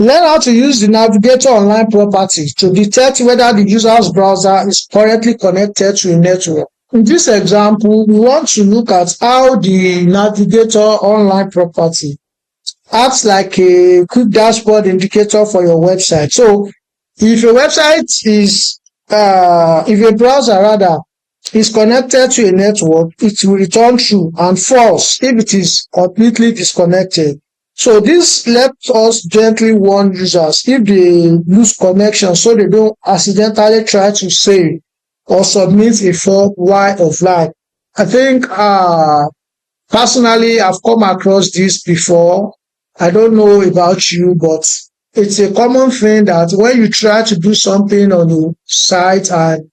Learn how to use the Navigator online property to detect whether the user's browser is currently connected to a network. In this example, we want to look at how the Navigator online property acts like a quick dashboard indicator for your website. So if a website is, if a browser rather is connected to a network, it will return true and false if it is completely disconnected. So this lets us gently warn users if they lose connection so they don't accidentally try to save or submit a form while offline. I think personally I've come across this before. I don't know about you, but it's a common thing that when you try to do something on your site and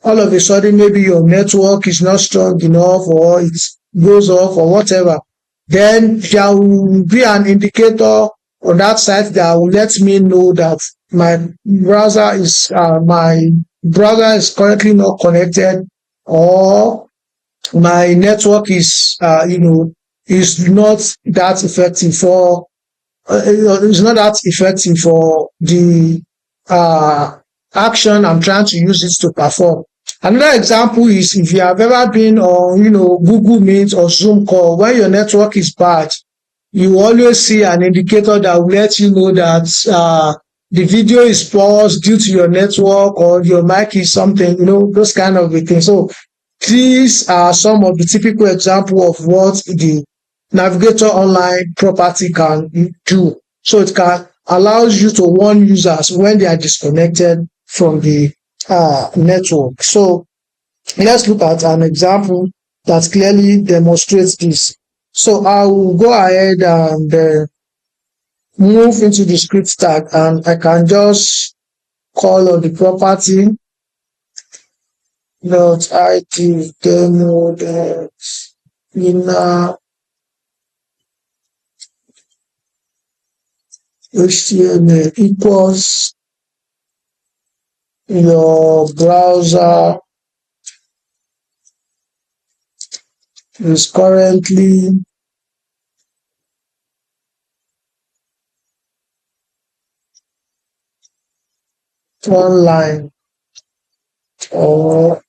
all of a sudden maybe your network is not strong enough or it goes off or whatever, then there will be an indicator on that site that will let me know that my browser is currently not connected, or my network is is not that effective for it's not that effective for the action I'm trying to use it to perform. Another example is if you have ever been on, Google Meet or Zoom call, when your network is bad, you always see an indicator that will let you know that the video is paused due to your network or your mic is something, those kind of things. So these are some of the typical examples of what the Navigator online property can do. So it can allows you to warn users when they are disconnected from the network. So let's look at an example that clearly demonstrates this. So I will go ahead and move into the script tag, and I can just call on the property .id demo inner HTML equals your browser is currently online, or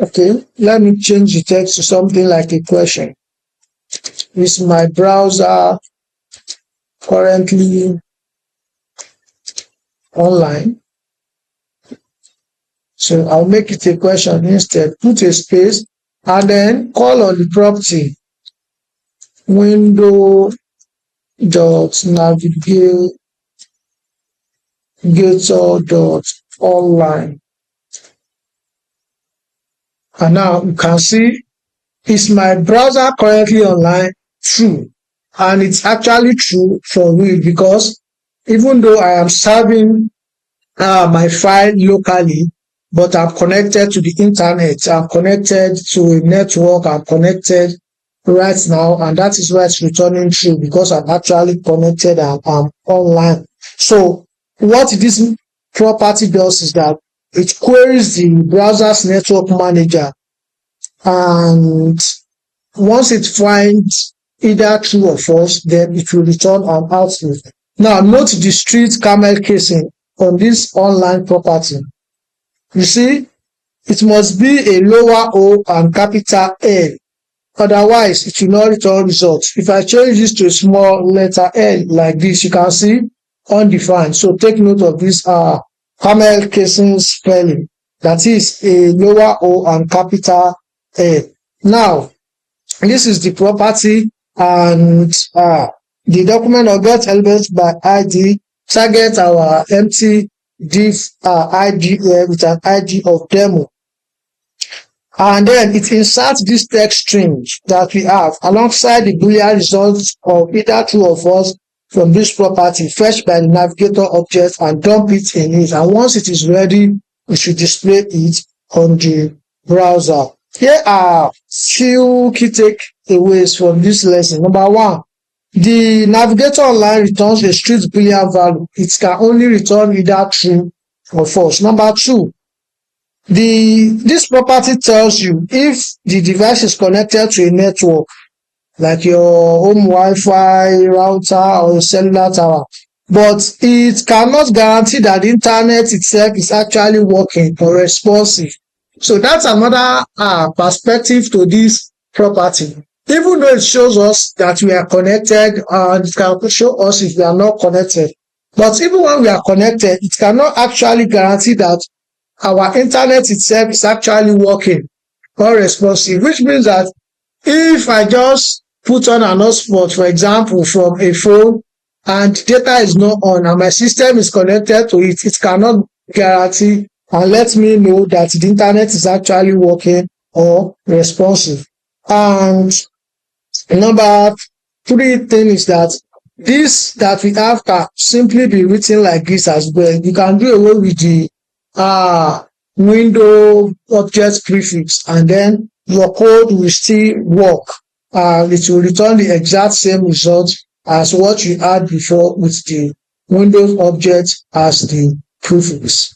okay, let me change the text to something like a question. Is my browser currently online? So I'll make it a question instead. Put a space and then call on the property window.navigator.online. And now you can see, is my browser currently online? True. And it's actually true for real, because even though I am serving my file locally, but I'm connected to the internet, I'm connected to a network, I'm connected right now, and that is why it's returning true, because I'm actually connected and I'm online. So what this property does is that it queries the browser's network manager, and once it finds either true or false, then it will return an output. Now note the street camel casing on this online property. You see, it must be a lower O and capital L, otherwise it will not return results. If I change this to a small letter L like this, you can see undefined. So take note of this camel casing spelling, that is a lower O and capital L. Now this is the property, and the document of get element by ID, target our empty div ID with an ID of demo, and then it inserts this text string that we have alongside the Boolean results of either true or false from this property fetched by the Navigator object, and dump it in it. And once it is ready, we should display it on the browser. Here are few key takeaways from this lesson. Number one, the Navigator online returns a strict Boolean value. It can only return either true or false. Number two, this property tells you if the device is connected to a network like your home Wi-Fi router or your cellular tower. But it cannot guarantee that the internet itself is actually working or responsive. So that's another perspective to this property. Even though it shows us that we are connected, and it can show us if we are not connected. But even when we are connected, it cannot actually guarantee that our internet itself is actually working or responsive, which means that if I just put on an hotspot, for example, from a phone and data is not on and my system is connected to it, it cannot guarantee and let me know that the internet is actually working or responsive. And number three thing is that this that we have can simply be written like this as well. You can do away with the uh window object prefix, and then your code will still work. It will return the exact same result as what you had before with the Windows object as the prefix.